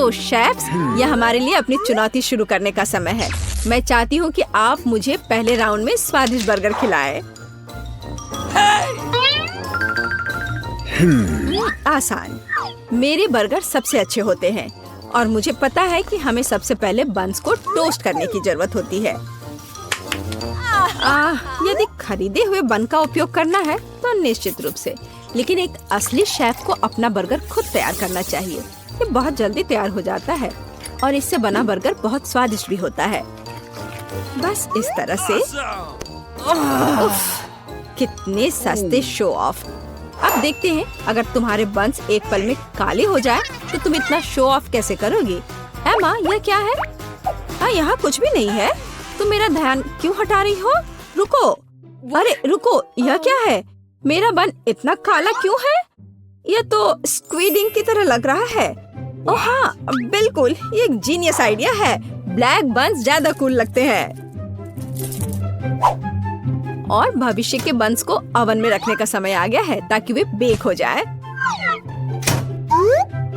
तो शेफ्स, यह हमारे लिए अपनी चुनौती शुरू करने का समय है। मैं चाहती हूँ कि आप मुझे पहले राउंड में स्वादिष्ट बर्गर खिलाएं। आसान। मेरे बर्गर सबसे अच्छे होते हैं और मुझे पता है कि हमें सबसे पहले बन्स को टोस्ट करने की जरूरत होती है। यदि खरीदे हुए बन का उपयोग करना है तो निश्चित रूप से, लेकिन एक असली शेफ को अपना बर्गर खुद तैयार करना चाहिए। ये बहुत जल्दी तैयार हो जाता है और इससे बना बर्गर बहुत स्वादिष्ट भी होता है। बस इस तरह से। उफ, कितने सस्ते शो ऑफ। अब देखते हैं, अगर तुम्हारे बन्स एक पल में काले हो जाए तो तुम इतना शो ऑफ कैसे करोगी। एमा, यह क्या है? यहाँ कुछ भी नहीं है। तुम मेरा ध्यान क्यों हटा रही हो? रुको। अरे रुको, यह क्या है? मेरा बन इतना काला क्यों है? यह तो स्क्विड इंक की तरह लग रहा है। ओह हाँ, बिल्कुल, ये एक जीनियस आइडिया है। ब्लैक बन्स ज्यादा कूल लगते हैं। और भविष्य के बन्स को ओवन में रखने का समय आ गया है ताकि वे बेक हो जाए।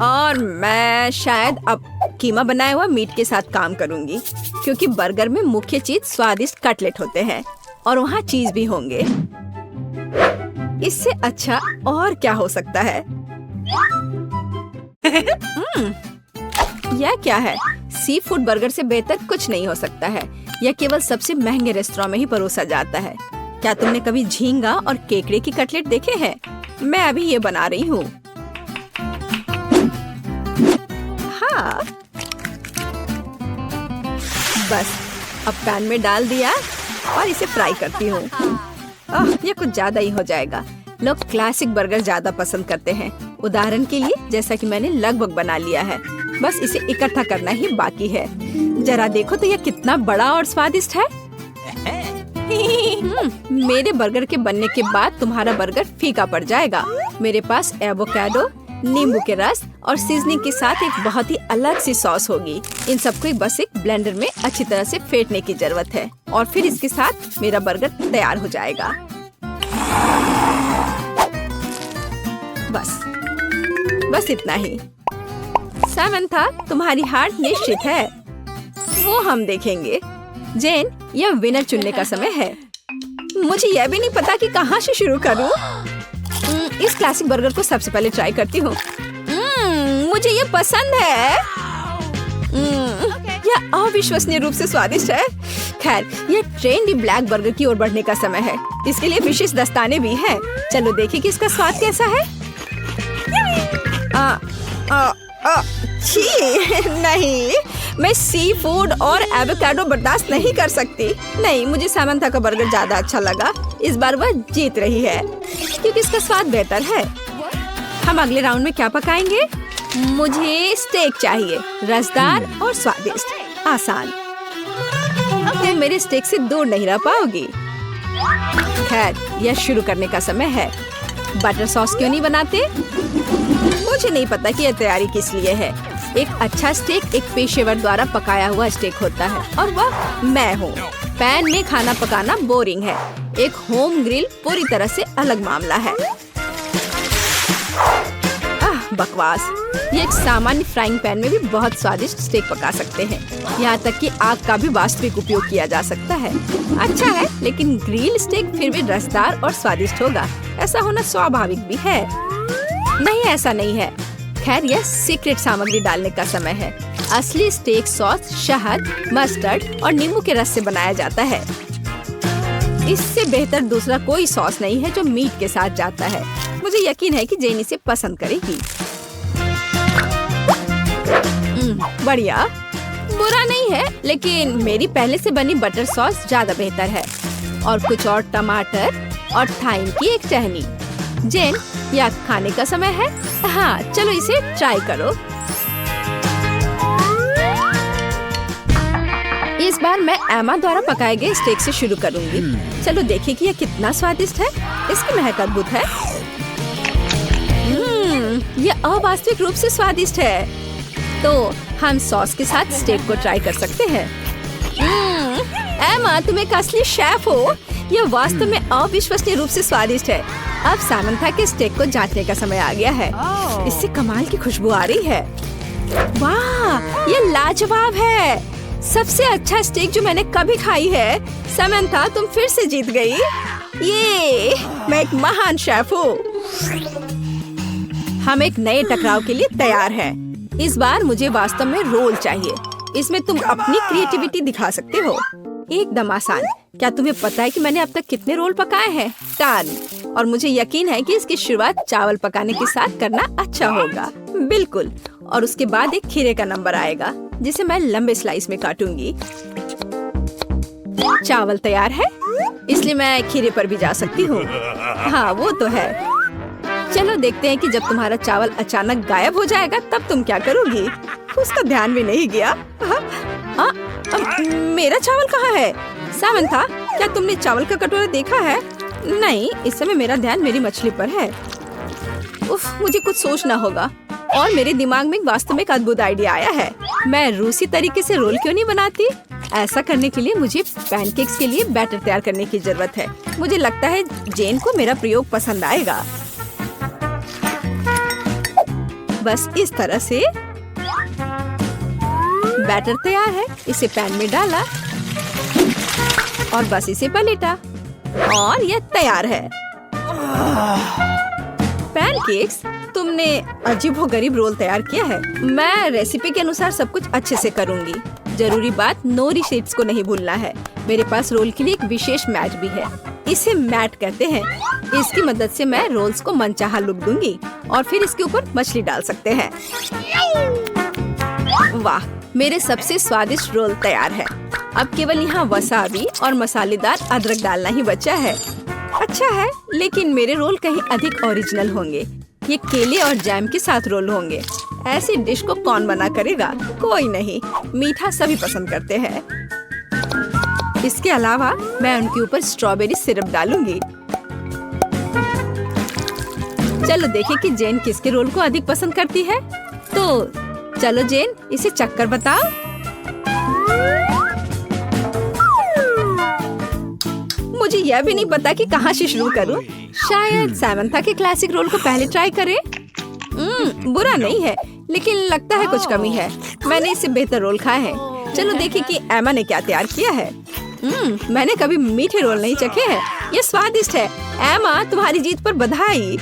और मैं शायद अब कीमा बनाया हुआ मीट के साथ काम करूंगी, क्योंकि बर्गर में मुख्य चीज स्वादिष्ट कटलेट होते हैं और वहाँ चीज भी होंगे। इससे अच्छा और क्या हो सकता है? यह क्या है? सी फूड बर्गर से बेहतर कुछ नहीं हो सकता है। यह केवल सबसे महंगे रेस्टोरेंट में ही परोसा जाता है। क्या तुमने कभी झींगा और केकड़े की कटलेट देखे हैं? मैं अभी ये बना रही हूँ। हाँ, बस अब पैन में डाल दिया और इसे फ्राई करती हूँ। ये कुछ ज्यादा ही हो जाएगा। लोग क्लासिक बर्गर ज्यादा पसंद करते हैं। उदाहरण के लिए, जैसा कि मैंने लगभग बना लिया है, बस इसे इकट्ठा करना ही बाकी है। जरा देखो तो यह कितना बड़ा और स्वादिष्ट है। मेरे बर्गर के बनने के बाद तुम्हारा बर्गर फीका पड़ जाएगा। मेरे पास एवोकाडो, नींबू के रस और सीजनिंग के साथ एक बहुत ही अलग सी सॉस होगी। इन सबको बस एक ब्लेंडर में अच्छी तरह से फेंटने की जरूरत है और फिर इसके साथ मेरा बर्गर तैयार हो जाएगा। बस इतना ही। सामंथा, तुम्हारी हार निश्चित है। वो हम देखेंगे। जेन, यह विनर चुनने का समय है। मुझे यह भी नहीं पता कि कहाँ से शुरू करूँ। इस क्लासिक बर्गर को सबसे पहले ट्राई करती हूँ। मुझे ये पसंद है। यह अविश्वसनीय रूप से स्वादिष्ट है। खैर, यह ट्रेंडी ब्लैक बर्गर की ओर बढ़ने का समय है। इसके लिए विशेष दस्ताने भी हैं। चलो देखें कि इसका स्वाद कैसा है। छी, नहीं, मैं सी फूड और एवोकाडो बर्दाश्त नहीं कर सकती। नहीं, मुझे सामंथा का बर्गर ज्यादा अच्छा लगा। इस बार वह जीत रही है क्योंकि इसका स्वाद बेहतर है। हम अगले राउंड में क्या पकाएंगे? मुझे स्टेक चाहिए, रसदार और स्वादिष्ट। आसान। तुम मेरे स्टेक से दूर नहीं रह पाओगी। खैर, यह शुरू करने का समय है। बटर सॉस क्यों नहीं बनाते? मुझे नहीं पता कि यह तैयारी किस लिए है। एक अच्छा स्टेक एक पेशेवर द्वारा पकाया हुआ स्टेक होता है और वह मैं हूँ। पैन में खाना पकाना बोरिंग है। एक होम ग्रिल पूरी तरह से अलग मामला है। बकवास। ये एक सामान्य फ्राइंग पैन में भी बहुत स्वादिष्ट स्टेक पका सकते हैं। यहाँ तक कि आग का भी वास्तविक उपयोग किया जा सकता है। अच्छा है, लेकिन ग्रिल स्टेक फिर भी रसदार और स्वादिष्ट होगा। ऐसा होना स्वाभाविक भी है। नहीं, ऐसा नहीं है। खैर, यह सीक्रेट सामग्री डालने का समय है। असली स्टेक सॉस शहद, मस्टर्ड और नींबू के रस से बनाया जाता है। इससे बेहतर दूसरा कोई सॉस नहीं है जो मीट के साथ जाता है। मुझे यकीन है कि जेन इसे पसंद करेगी। बढ़िया। बुरा नहीं है, लेकिन मेरी पहले से बनी बटर सॉस ज्यादा बेहतर है। और कुछ और टमाटर और थाइम की एक टहनी। जेन, यह खाने का समय है। हाँ, चलो इसे ट्राई करो। इस बार मैं एमा द्वारा पकाए गए स्टेक से शुरू करूंगी। चलो देखिए कि यह कितना स्वादिष्ट है। इसकी महक अद्भुत है। यह अवास्तविक रूप से स्वादिष्ट है। तो हम सॉस के साथ स्टेक को ट्राई कर सकते हैं। एमा, तुम एक असली शेफ हो। यह वास्तव में अविश्वसनीय रूप से स्वादिष्ट है। अब सामंथा के स्टेक को जांचने का समय आ गया है। इससे कमाल की खुशबू आ रही है। वाह, ये लाजवाब है। सबसे अच्छा स्टेक जो मैंने कभी खाई है। समंथा, तुम फिर से जीत गई। ये मैं एक महान शेफ हूँ। हम एक नए टकराव के लिए तैयार हैं। इस बार मुझे वास्तव में रोल चाहिए। इसमें तुम अपनी क्रिएटिविटी दिखा सकते हो। एकदम आसान। क्या तुम्हें पता है कि मैंने अब तक कितने रोल पकाए हैं? 10। और मुझे यकीन है कि इसकी शुरुआत चावल पकाने के साथ करना अच्छा होगा। बिल्कुल। और उसके बाद एक खीरे का नंबर आएगा जिसे मैं लंबे स्लाइस में काटूंगी। चावल तैयार है, इसलिए मैं खीरे पर भी जा सकती हूँ। हाँ, वो तो है। चलो देखते हैं कि जब तुम्हारा चावल अचानक गायब हो जाएगा तब तुम क्या करोगी। उसका ध्यान भी नहीं गया। मेरा चावल कहाँ है? सामंथा, क्या तुमने चावल का कटोरा देखा है? नहीं, इस समय मेरा ध्यान मेरी मछली पर है। उफ, मुझे कुछ सोचना होगा। और मेरे दिमाग में वास्तव में एक अद्भुत आइडिया आया है। मैं रूसी तरीके से रोल क्यों नहीं बनाती? ऐसा करने के लिए मुझे पैनकेक्स के लिए बैटर तैयार करने की जरूरत है। मुझे लगता है जेन को मेरा प्रयोग पसंद आएगा। बस इस तरह से बैटर तैयार है। इसे पैन में डाला और बस इसे पलटा और यह तैयार है। पैनकेक्स, तुमने अजीबोगरीब रोल तैयार किया है। मैं रेसिपी के अनुसार सब कुछ अच्छे से करूंगी। जरूरी बात, नोरी शीट्स को नहीं भूलना है। मेरे पास रोल के लिए एक विशेष मैट भी है। इसे मैट कहते हैं। इसकी मदद से मैं रोल्स को मनचाहा लुक दूंगी और फिर इसके ऊपर मछली डाल सकते हैं। वाह, मेरे सबसे स्वादिष्ट रोल तैयार है। अब केवल यहाँ वसाबी और मसालेदार अदरक डालना ही बचा है। अच्छा है, लेकिन मेरे रोल कहीं अधिक ओरिजिनल होंगे। ये केले और जैम के साथ रोल होंगे। ऐसी डिश को कौन बना करेगा? कोई नहीं, मीठा सभी पसंद करते हैं। इसके अलावा मैं उनके ऊपर स्ट्रॉबेरी सिरप डालूंगी। चलो देखें कि जेन किसके रोल को अधिक पसंद करती है। तो चलो जेन, इसे चक्कर बताओ। मुझे यह भी नहीं पता कि कहाँ से शुरू करूं। शायद सामंथा के क्लासिक रोल को पहले ट्राई करें। बुरा नहीं है, लेकिन लगता है कुछ कमी है। मैंने इससे बेहतर रोल खाए हैं। चलो देखें कि एमा ने क्या तैयार किया है। मैंने कभी मीठे रोल नहीं चखे हैं। ये स्वादिष्ट है। एमा, तुम्हारी जीत पर बधाई।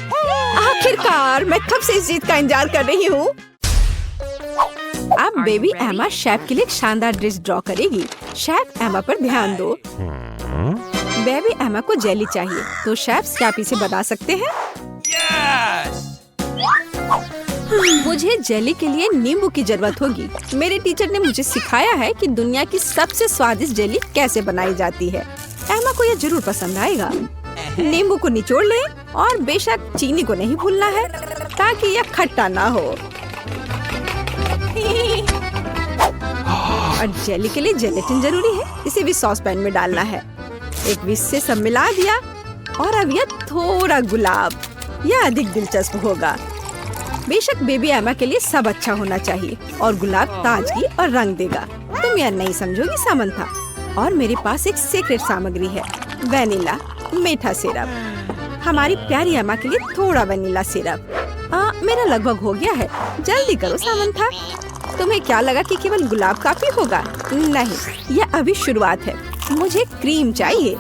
आखिरकार, मैं कब से इस जीत का इंतजार कर रही हूँ। अब बेबी एमा शेफ के लिए एक शानदार डिश ड्रॉ करेगी। शेफ एमा पर ध्यान दो। बेबी एमा को जेली चाहिए, तो शेफ क्या आप इसे बता सकते हैं? मुझे जेली के लिए नींबू की जरूरत होगी। मेरे टीचर ने मुझे सिखाया है कि दुनिया की सबसे स्वादिष्ट जेली कैसे बनाई जाती है। एमा को यह जरूर पसंद आएगा। नींबू को निचोड़ लें और बेशक चीनी को नहीं भूलना है ताकि यह खट्टा ना हो। और जेली के लिए जेलेटिन जरूरी है। इसे भी सॉस पैन में डालना है। एक विस्क से सब मिला दिया और अब यह थोड़ा गुलाब। यह अधिक दिलचस्प होगा। बेशक बेबी एमा के लिए सब अच्छा होना चाहिए और गुलाब ताजगी और रंग देगा। तुम यह नहीं समझोगी सामंथा। और मेरे पास एक सीक्रेट सामग्री है, वेनिला मीठा सिरप। हमारी प्यारी एमा के लिए थोड़ा वेनिला सिरप। मेरा लगभग हो गया है। जल्दी करो सामंथा। तुम्हें क्या लगा कि केवल गुलाब काफी होगा? नहीं, यह अभी शुरुआत है। मुझे क्रीम चाहिए,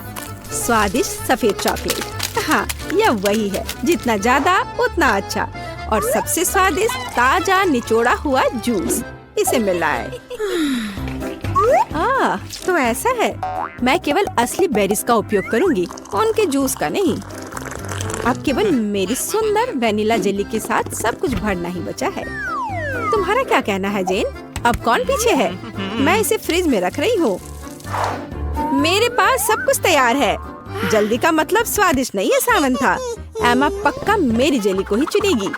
स्वादिष्ट सफेद चॉकलेट। हाँ, यह वही है। जितना ज्यादा उतना अच्छा। और सबसे स्वादिष्ट ताजा निचोड़ा हुआ जूस। इसे मिलाएं। तो ऐसा है। मैं केवल असली बेरीज का उपयोग करूंगी, उनके जूस का नहीं। अब केवल मेरी सुंदर वेनिला जेली के साथ सब कुछ भरना ही बचा है। तुम्हारा क्या कहना है जेन? अब कौन पीछे है? मैं इसे फ्रिज में रख रही हूँ। मेरे पास सब कुछ तैयार है। जल्दी का मतलब स्वादिष्ट नहीं है सामंथा। एमा पक्का मेरी जेली को ही चुनेगी।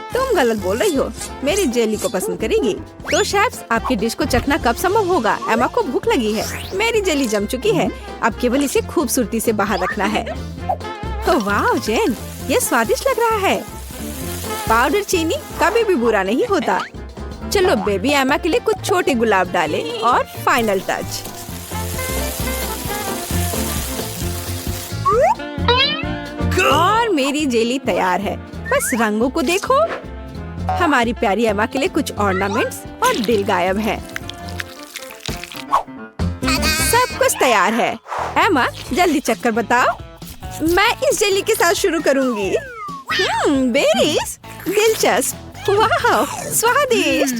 तुम गलत बोल रही हो। मेरी जेली को पसंद करेगी। तो शेफ्स, आपकी डिश को चखना कब संभव होगा? एमा को भूख लगी है। मेरी जेली जम चुकी है। अब केवल इसे खूबसूरती से बाहर रखना है। तो वाह जेन, ये स्वादिष्ट लग रहा है। पाउडर चीनी कभी भी बुरा नहीं होता। चलो बेबी एमा के लिए कुछ छोटे गुलाब डालें और फाइनल टच। और मेरी जेली तैयार है। बस रंगों को देखो। हमारी प्यारी एमा के लिए कुछ ऑर्नामेंट्स और दिल गायब है। सब कुछ तैयार है। एमा जल्दी चक्कर बताओ। मैं इस जेली के साथ शुरू करूंगी। बेरीज, दिलचस्प, वाह, स्वादिष्ट।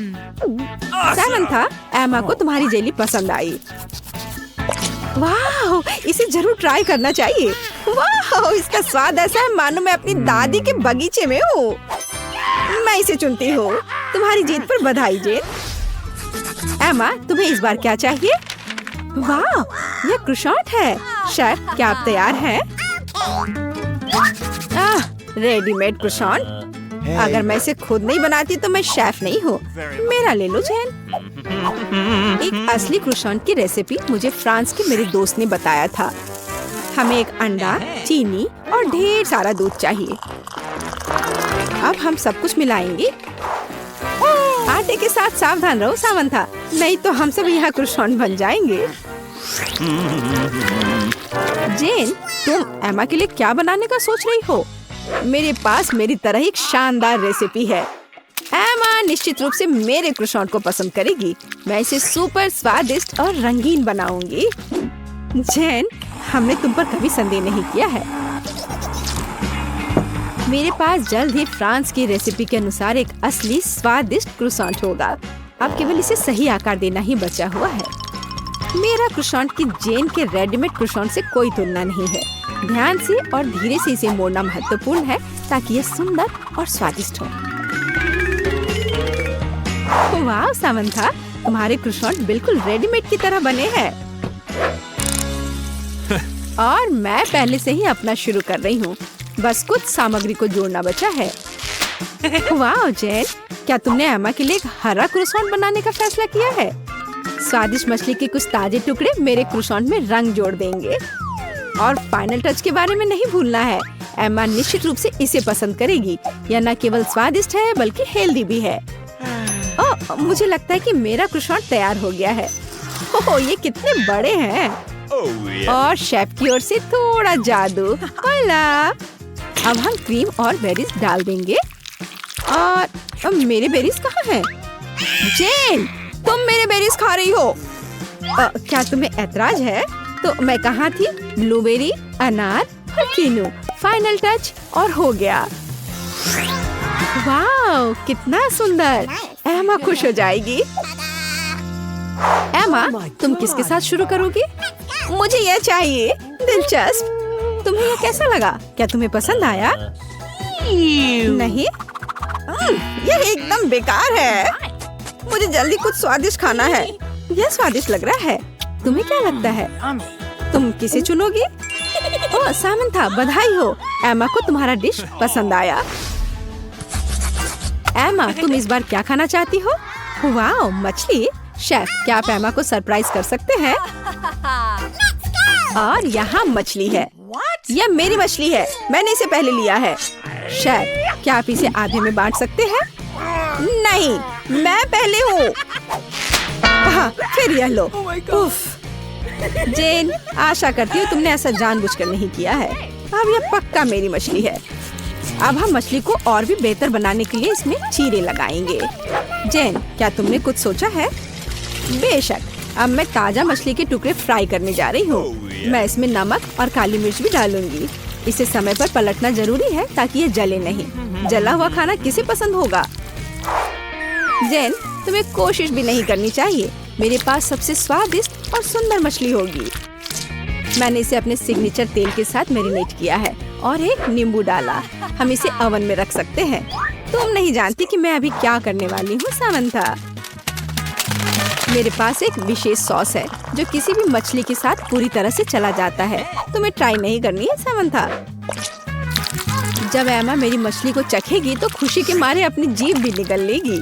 सामंथा, एमा को तुम्हारी जेली पसंद आई। वाह, इसे जरूर ट्राई करना चाहिए। वाह, इसका स्वाद ऐसा है मानो मैं अपनी दादी के बगीचे में हूँ। मैं इसे चुनती हूँ। तुम्हारी जीत पर बधाई जेन। एमा, तुम्हें इस बार क्या चाहिए? वाह, यह क्रोसेंट है। शेफ, क्या आप तैयार हैं? Readymade croissant. अगर मैं इसे खुद नहीं बनाती तो मैं शेफ नहीं हूँ। मेरा ले लो जेन। एक असली क्रोसेंट की रेसिपी मुझे फ्रांस के मेरे दोस्त ने बताया था। हमें एक अंडा, चीनी और ढेर सारा दूध चाहिए। अब हम सब कुछ मिलाएंगे। आटे के साथ सावधान रहो सामंथा, नहीं तो हम सब यहाँ क्रोसेंट बन जाएंगे। जेन, तुम एमा के लिए क्या बनाने का सोच रही हो? मेरे पास मेरी तरह एक शानदार रेसिपी है। एमा निश्चित रूप से मेरे क्रोसेंट को पसंद करेगी। मैं इसे सुपर स्वादिष्ट और रंगीन बनाऊंगी। जेन, हमने तुम पर कभी संदेह नहीं किया है। मेरे पास जल्द ही फ्रांस की रेसिपी के अनुसार एक असली स्वादिष्ट क्रोसेंट होगा। अब केवल इसे सही आकार देना ही बचा हुआ है। मेरा क्रोसेंट की जेन के रेडीमेड क्रोसेंट से कोई तुलना नहीं है। ध्यान से और धीरे से इसे मोड़ना महत्वपूर्ण है ताकि यह सुंदर और स्वादिष्ट हो। वाह सामंथा, तुम्हारे क्रोसेंट बिल्कुल रेडीमेड की तरह बने हैं। और मैं पहले से ही अपना शुरू कर रही हूँ। बस कुछ सामग्री को जोड़ना बचा है। वाह जेन, क्या तुमने एमा के लिए एक हरा क्रोसेंट बनाने का फैसला किया है? स्वादिष्ट मछली के कुछ ताजे टुकड़े मेरे क्रोसेंट में रंग जोड़ देंगे। और फाइनल टच के बारे में नहीं भूलना है। एमा निश्चित रूप से इसे पसंद करेगी। यह न केवल स्वादिष्ट है बल्कि हेल्दी भी है। ओह, मुझे लगता है कि मेरा क्रोसेंट तैयार हो गया है। ओह, ये कितने बड़े हैं। और शेफ की ओर से थोड़ा जादू। अब हम क्रीम और बेरीज डाल देंगे। और मेरे बेरीज कहाँ हैं? जेन, तुम मेरे बेरीज खा रही हो। क्या तुम्हें ऐतराज है? तो मैं कहाँ थी? ब्लूबेरी, अनार और कीनू। फाइनल टच और हो गया। वाह, कितना सुंदर। एमा खुश हो जाएगी। एमा, तुम किसके साथ शुरू करोगी? मुझे यह चाहिए। दिलचस्प। तुम्हें यह कैसा लगा? क्या तुम्हें पसंद आया? नहीं, यह एकदम बेकार है। मुझे जल्दी कुछ स्वादिष्ट खाना है। यह स्वादिष्ट लग रहा है। तुम्हें क्या लगता है? तुम किसे चुनोगी? ओह सामंथा, बधाई हो। एमा को तुम्हारा डिश पसंद आया। एमा, तुम इस बार क्या खाना चाहती हो? वाह, मछली। शेफ, क्या आप एमा को सरप्राइज कर सकते हैं? और यहाँ मछली है। यह मेरी मछली है। मैंने इसे पहले लिया है। शेफ, क्या आप इसे आधे में बांट सकते हैं? नहीं, मैं पहले हूँ। फिर यह लो। उफ। जेन, आशा करती हूँ तुमने ऐसा जानबूझकर नहीं किया है। अब यह पक्का मेरी मछली है। अब हम मछली को और भी बेहतर बनाने के लिए इसमें चीरे लगाएंगे। जेन, क्या तुमने कुछ सोचा है? बेशक। अब मैं ताजा मछली के टुकड़े फ्राई करने जा रही हूँ। मैं इसमें नमक और काली मिर्च भी डालूंगी। इसे समय पर पलटना जरूरी है ताकि ये जले नहीं। जला हुआ खाना किसे पसंद होगा? जेन, तुम्हें कोशिश भी नहीं करनी चाहिए। मेरे पास सबसे स्वादिष्ट और सुंदर मछली होगी। मैंने इसे अपने सिग्नेचर तेल के साथ मैरिनेट किया है और एक नींबू डाला। हम इसे ओवन में रख सकते हैं। तुम नहीं जानती कि मैं अभी क्या करने वाली हूँ सामंथा। मेरे पास एक विशेष सॉस है जो किसी भी मछली के साथ पूरी तरह से चला जाता है। तुम्हें ट्राई नहीं करनी है सामंथा। जब एमा मेरी मछली को चखेगी तो खुशी के मारे अपनी जीभ भी निगल लेगी।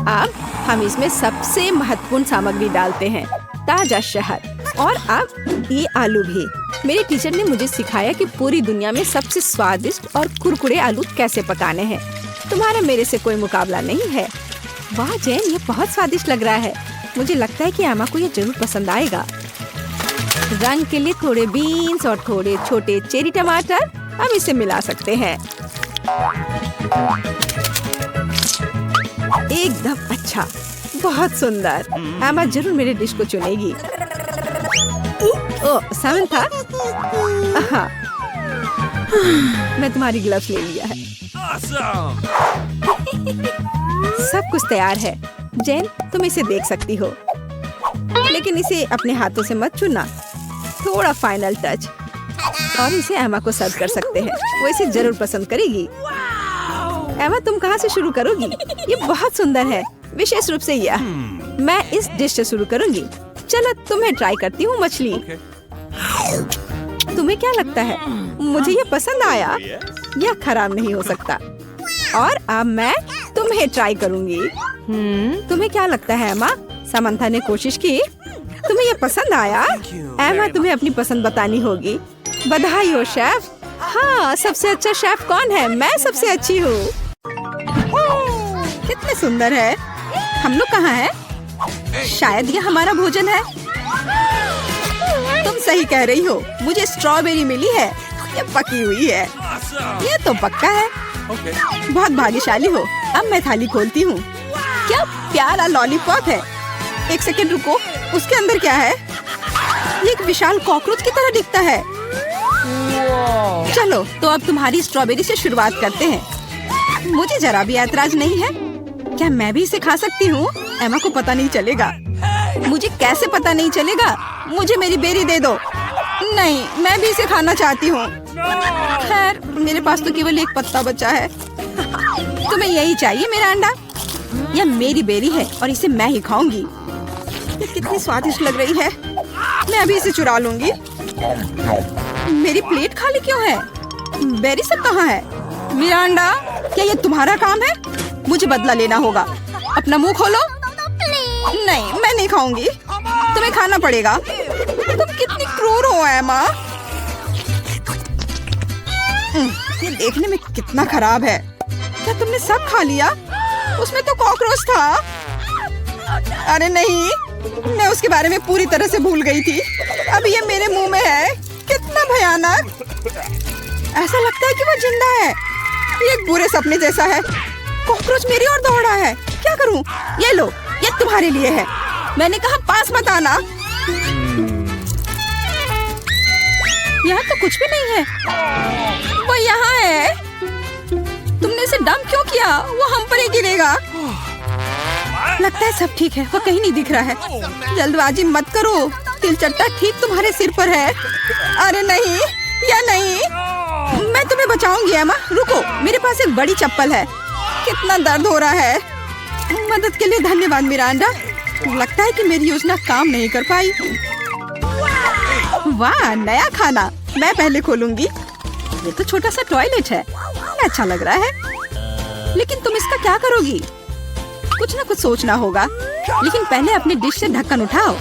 अब हम इसमें सबसे महत्वपूर्ण सामग्री डालते हैं, ताजा शहद। और अब ये आलू भी। मेरे टीचर ने मुझे सिखाया कि पूरी दुनिया में सबसे स्वादिष्ट और कुरकुरे आलू कैसे पकाने हैं। तुम्हारा मेरे से कोई मुकाबला नहीं है। वाह जैन, ये बहुत स्वादिष्ट लग रहा है। मुझे लगता है कि एमा को ये जरूर पसंद आएगा। रंग के लिए थोड़े बीन्स और थोड़े छोटे चेरी टमाटर। अब इसे मिला सकते हैं। एकदम अच्छा, बहुत सुंदर। एमा जरूर मेरे डिश को चुनेगी। ओ समंथा, हाँ, मैं तुम्हारी ग्लव्स ले लिया है। सब कुछ तैयार है। जेन, तुम इसे देख सकती हो, लेकिन इसे अपने हाथों से मत छूना। थोड़ा फाइनल टच, और इसे एमा को सर्व कर सकते हैं। वो इसे जरूर पसंद करेगी। एमा, तुम कहाँ से शुरू करोगी? ये बहुत सुंदर है, विशेष रूप से यह। मैं इस डिश से शुरू करूंगी। चलो तुम्हें ट्राई करती हूँ मछली। तुम्हें क्या लगता है, मुझे ये पसंद आया? यह खराब नहीं हो सकता। और अब मैं तुम्हें ट्राई करूंगी। तुम्हें क्या लगता है एमा? समंथा ने कोशिश की। तुम्हें ये पसंद आया? एमा, तुम्हें अपनी पसंद बतानी होगी। बधाई हो शेफ। हाँ, सबसे अच्छा शेफ कौन है? मैं सबसे अच्छी हूँ। कितने सुंदर है। हम लोग कहाँ हैं? शायद ये हमारा भोजन है। तुम सही कह रही हो, मुझे स्ट्रॉबेरी मिली है। ये पकी हुई है। ये तो पक्का है। बहुत भाग्यशाली हो। अब मैं थाली खोलती हूँ। क्या प्यारा लॉलीपॉप है। एक सेकंड रुको, उसके अंदर क्या है? ये एक विशाल कॉकरोच की तरह दिखता है। चलो, तो अब तुम्हारी स्ट्रॉबेरी से शुरुआत करते हैं। मुझे जरा भी ऐतराज नहीं है। क्या मैं भी इसे खा सकती हूँ? एमा को पता नहीं चलेगा। मुझे कैसे पता नहीं चलेगा? मुझे मेरी बेरी दे दो। नहीं, मैं भी इसे खाना चाहती हूँ। खैर, मेरे पास तो केवल एक पत्ता बचा है। तुम्हें यही चाहिए मेरा अंडा? यह मेरी बेरी है और इसे मैं ही खाऊंगी। ये कितनी स्वादिष्ट लग रही है। मैं अभी इसे चुरा लूंगी। मेरी प्लेट खाली क्यों है? बेरी सब कहाँ है? मेरा अंडा, क्या ये तुम्हारा काम है? मुझे बदला लेना होगा। अपना मुंह खोलो। नहीं, मैं नहीं खाऊंगी। तुम्हें खाना पड़ेगा। तुम कितनी क्रूर हो एमा। ये देखने में कितना खराब है। क्या तुमने सब खा लिया? उसमें तो कॉकरोच था। अरे नहीं, मैं उसके बारे में पूरी तरह से भूल गई थी। अब ये मेरे मुंह में है। कितना भयानक। ऐसा लगता है कि वो जिंदा है। ये एक बुरे सपने जैसा है। कॉकरोच मेरी ओर दौड़ा है। क्या करूं? ये लो, ये तुम्हारे लिए है। मैंने कहा पास मत आना। यहाँ तो कुछ भी नहीं है। वो यहाँ है। तुमने इसे डंप क्यों किया? वो हम पर ही गिरेगा। लगता है सब ठीक है। वो कहीं नहीं दिख रहा है। जल्दबाजी मत करो। तिलचट्टा ठीक तुम्हारे सिर पर है। अरे नहीं, या नहीं। मैं तुम्हें बचाऊंगी एमा। रुको, मेरे पास एक बड़ी चप्पल है। कितना दर्द हो रहा है। मदद के लिए धन्यवाद मिरांडा। लगता है कि मेरी योजना काम नहीं कर पाई। वाह, नया खाना। मैं पहले खोलूंगी। ये तो छोटा सा टॉयलेट है। अच्छा लग रहा है। लेकिन तुम इसका क्या करोगी? कुछ ना कुछ सोचना होगा। लेकिन पहले अपनी डिश से ढक्कन उठाओ।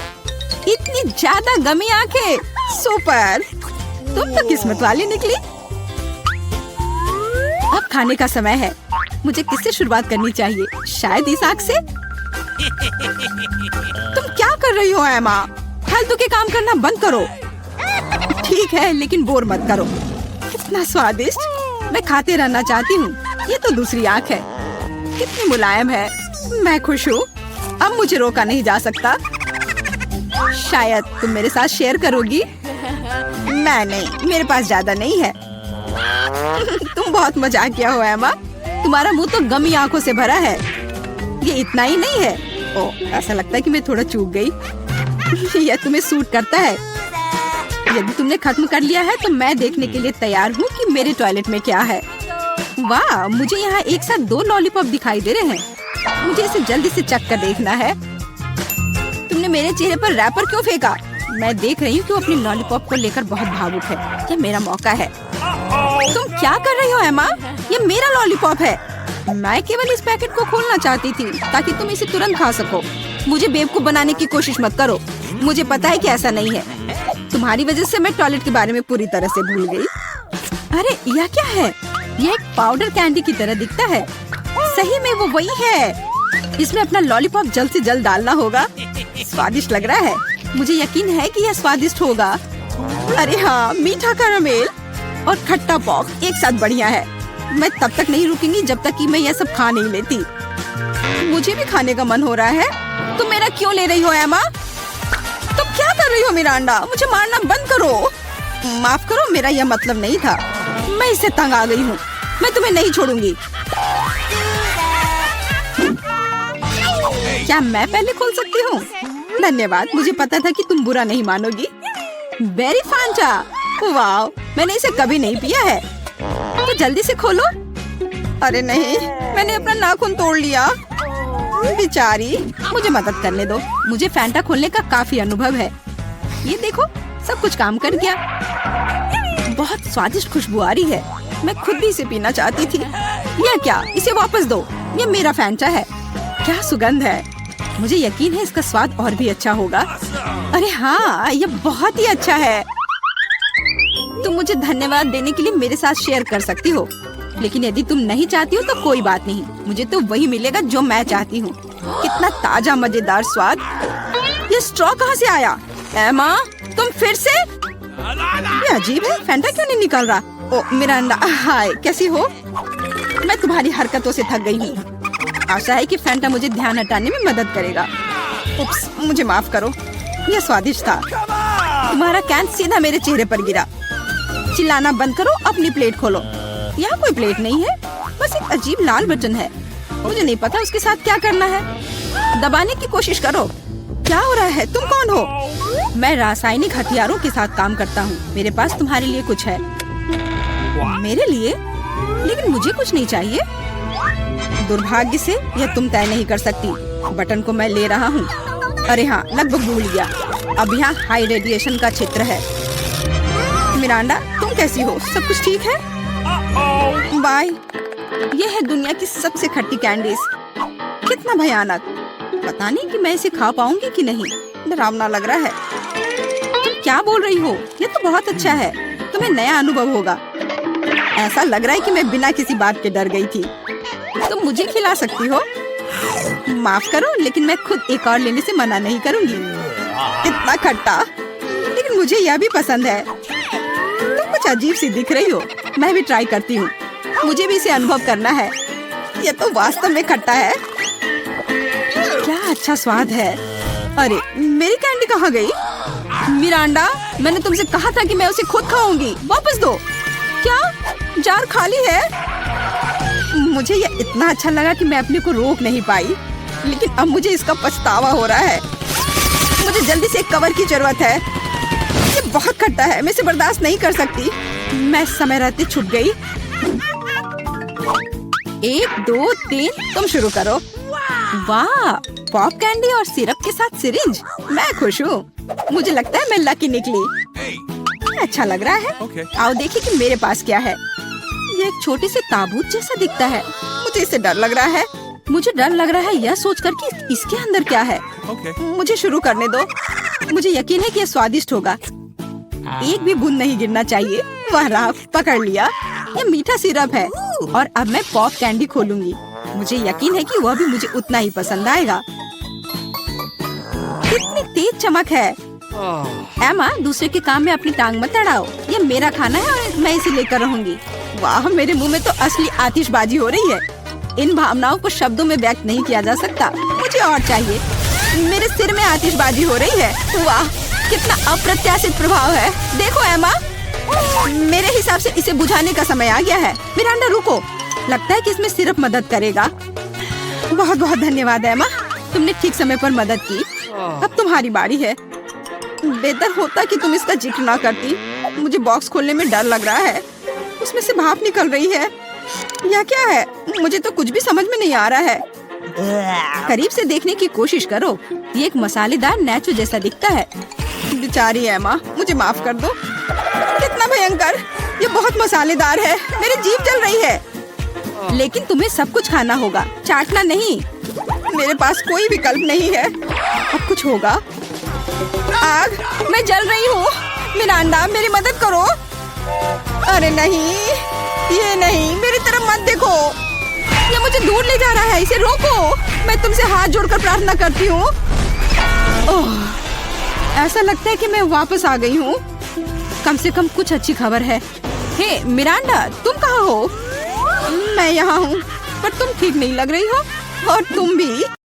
इतनी ज्यादा गमी आंखें। सुपर, तुम तो किस्मत वाली निकली। अब खाने का समय है। मुझे किससे शुरुआत करनी चाहिए? शायद इस आग से। तुम क्या कर रही हो एमा? फालतू के काम करना बंद करो। ठीक है, लेकिन बोर मत करो। कितना स्वादिष्ट। मैं खाते रहना चाहती हूँ। ये तो दूसरी आंख है। कितनी मुलायम है। मैं खुश हूँ। अब मुझे रोका नहीं जा सकता। शायद तुम मेरे साथ शेयर करोगी। मैं नहीं, मेरे पास ज्यादा नहीं है। तुम बहुत मजाकिया हो एमा। तुम्हारा मुंह तो गमी आंखों से भरा है। ये इतना ही नहीं है। ओह, ऐसा लगता है कि मैं थोड़ा चूक गई। यह तुम्हें सूट करता है। यदि तुमने खत्म कर लिया है तो मैं देखने के लिए तैयार हूँ कि मेरे टॉयलेट में क्या है। वाह, मुझे यहाँ एक साथ 2 लॉलीपॉप दिखाई दे रहे हैं। मुझे इसे जल्दी से चख कर देखना है। तुमने मेरे चेहरे पर रैपर क्यों फेंका? मैं देख रही हूँ कि वो अपनी लॉलीपॉप को लेकर बहुत भावुक है। यह मेरा मौका है। तुम क्या कर रही हो एमा? ये मेरा लॉलीपॉप है। मैं केवल इस पैकेट को खोलना चाहती थी ताकि तुम इसे तुरंत खा सको। मुझे बेवकूफ बनाने की कोशिश मत करो। मुझे पता है कि ऐसा नहीं है। तुम्हारी वजह से मैं टॉयलेट के बारे में पूरी तरह से भूल गई। अरे यह क्या है? यह एक पाउडर कैंडी की तरह दिखता है। सही में वो वही है। इसमें अपना लॉलीपॉप जल्द से जल्द डालना होगा। स्वादिष्ट लग रहा है। मुझे यकीन है कि यह स्वादिष्ट होगा। अरे हाँ, मीठा कैरामेल और खट्टा पॉप एक साथ बढ़िया है। मैं तब तक नहीं रुकूंगी जब तक कि मैं यह सब खा नहीं लेती। मुझे भी खाने का मन हो रहा है। तुम मेरा क्यों ले रही हो एमा? तुम क्या कर रही हो मिरांडा? मुझे मारना बंद करो। माफ करो, मेरा यह मतलब नहीं था। मैं इससे तंग आ गई हूँ। मैं तुम्हें नहीं छोड़ूंगी। क्या मैं पहले खोल सकती हूँ? धन्यवाद, मुझे पता था कि तुम बुरा नहीं मानोगी। बेरी फांटा, वाह, मैंने इसे कभी नहीं पिया है। तो जल्दी से खोलो। अरे नहीं, मैंने अपना नाखून तोड़ लिया। बेचारी, मुझे मदद करने दो। मुझे फैंटा खोलने का काफी अनुभव है। ये देखो, सब कुछ काम कर गया। बहुत स्वादिष्ट खुशबू आ रही है। मैं खुद भी इसे पीना चाहती थी। यह क्या? इसे वापस दो। ये मेरा फैंटा है। क्या सुगंध है। मुझे यकीन है इसका स्वाद और भी अच्छा होगा। अरे हाँ, ये बहुत ही अच्छा है। तुम मुझे धन्यवाद देने के लिए मेरे साथ शेयर कर सकती हो, लेकिन यदि तुम नहीं चाहती हो तो कोई बात नहीं। मुझे तो वही मिलेगा जो मैं चाहती हूँ। कितना ताजा मजेदार स्वाद। ये स्ट्रॉ कहाँ से आया? एमा, तुम फिर से? ये अजीब है, फैंटा क्यों नहीं निकल रहा? ओ मिरांडा, हाय, कैसी हो? मैं तुम्हारी हरकतों से थक गई हूँ। आशा है कि फैंटा मुझे ध्यान हटाने में मदद करेगा। उप्स, मुझे माफ करो। यह स्वादिष्ट था। तुम्हारा कैन सीधा मेरे चेहरे पर गिरा। चिल्लाना बंद करो, अपनी प्लेट खोलो। यहाँ कोई प्लेट नहीं है, बस एक अजीब लाल बटन है। मुझे नहीं पता उसके साथ क्या करना है। दबाने की कोशिश करो। क्या हो रहा है? तुम कौन हो? मैं रासायनिक हथियारों के साथ काम करता हूँ। मेरे पास तुम्हारे लिए कुछ है। मेरे लिए? लेकिन मुझे कुछ नहीं चाहिए। दुर्भाग्य से यह तुम तय नहीं कर सकती। बटन को मैं ले रहा हूँ। अरे हाँ, लगभग भूल गया। अब यहाँ हाई रेडिएशन का क्षेत्र है। मिरांडा, तुम कैसी हो? सब कुछ ठीक है? बाय। यह है दुनिया की सबसे खट्टी कैंडीज। कितना भयानक। पता नहीं कि मैं इसे खा पाऊंगी कि नहीं। डरावना लग रहा है। तुम क्या बोल रही हो? यह तो बहुत अच्छा है। तुम्हें नया अनुभव होगा। ऐसा लग रहा है कि मैं बिना किसी बात के डर गई थी। तुम मुझे खिला सकती हो। माफ करो, लेकिन मैं खुद एक और लेने से मना नहीं करूंगी। इतना खट्टा, लेकिन मुझे यह भी पसंद है। तुम कुछ अजीब सी दिख रही हो। मैं भी ट्राई करती हूँ। मुझे भी इसे अनुभव करना है। यह तो वास्तव में खट्टा है। क्या अच्छा स्वाद है। अरे, मेरी कैंडी कहाँ गई? मिरांडा, मैंने तुमसे कहा था कि मैं उसे खुद खाऊंगी। वापस दो। क्या जार खाली है? मुझे यह इतना अच्छा लगा कि मैं अपने को रोक नहीं पाई, लेकिन अब मुझे इसका पछतावा हो रहा है। मुझे जल्दी से एक कवर की जरूरत है। ये बहुत खट्टा है, मैं इसे बर्दाश्त नहीं कर सकती। मैं समय रहते छुप गई। 1 2 3, तुम शुरू करो। वाह, पॉप कैंडी और सिरप के साथ सिरिंज। मैं खुश हूँ। मुझे लगता है मैं लकी निकली। अच्छा लग रहा है। आओ देखिए कि मेरे पास क्या है। ये एक छोटे से ताबूत जैसा दिखता है। मुझे इससे डर लग रहा है। मुझे डर लग रहा है यह सोचकर कि इसके अंदर क्या है। मुझे शुरू करने दो। मुझे यकीन है कि यह स्वादिष्ट होगा। एक भी बूंद नहीं गिरना चाहिए। वाह रहा, पकड़ लिया। ये मीठा सिरप है और अब मैं पॉप कैंडी खोलूंगी। मुझे यकीन है कि वह भी मुझे उतना ही पसंद आएगा। कितनी तेज चमक है। एमा, दूसरे के काम में अपनी टांग मत अड़ाओ। ये मेरा खाना है और मैं इसे लेकर रहूंगी। वाह, मेरे मुंह में तो असली आतिशबाजी हो रही है। इन भावनाओं को शब्दों में व्यक्त नहीं किया जा सकता। मुझे और चाहिए। मेरे सिर में आतिशबाजी हो रही है। वाह, कितना अप्रत्याशित प्रभाव है। देखो एमा, मेरे हिसाब से इसे बुझाने का समय आ गया है। मिरांडा, रुको। लगता है कि इसमें सिर्फ मदद करेगा। बहुत बहुत धन्यवाद एमा, तुमने ठीक समय पर मदद की। अब तुम्हारी बारी है। बेहतर होता कि तुम इसका जिक्र ना करती। मुझे बॉक्स खोलने में डर लग रहा है। उसमें से भाप निकल रही है। यह क्या है? मुझे तो कुछ भी समझ में नहीं आ रहा है। करीब से देखने की कोशिश करो। ये एक मसालेदार नेचो जैसा दिखता है। बेचारी एमा, मुझे माफ कर दो। कितना भयंकर। ये बहुत मसालेदार है। मेरी जीभ जल रही है। लेकिन तुम्हें सब कुछ खाना होगा, चाटना नहीं। मेरे पास कोई विकल्प नहीं है। अब कुछ होगा। आग, मैं जल रही हूँ। मिरांडा, मेरी मदद करो। अरे नहीं, ये नहीं, मेरी तरफ मत देखो। ये मुझे दूर ले जा रहा है। इसे रोको। मैं तुमसे हाथ जोड़कर प्रार्थना करती हूँ। ऐसा लगता है कि मैं वापस आ गई हूँ। कम से कम कुछ अच्छी खबर है। हे मिरांडा, तुम कहाँ हो? मैं यहाँ हूँ, पर तुम ठीक नहीं लग रही हो और तुम भी।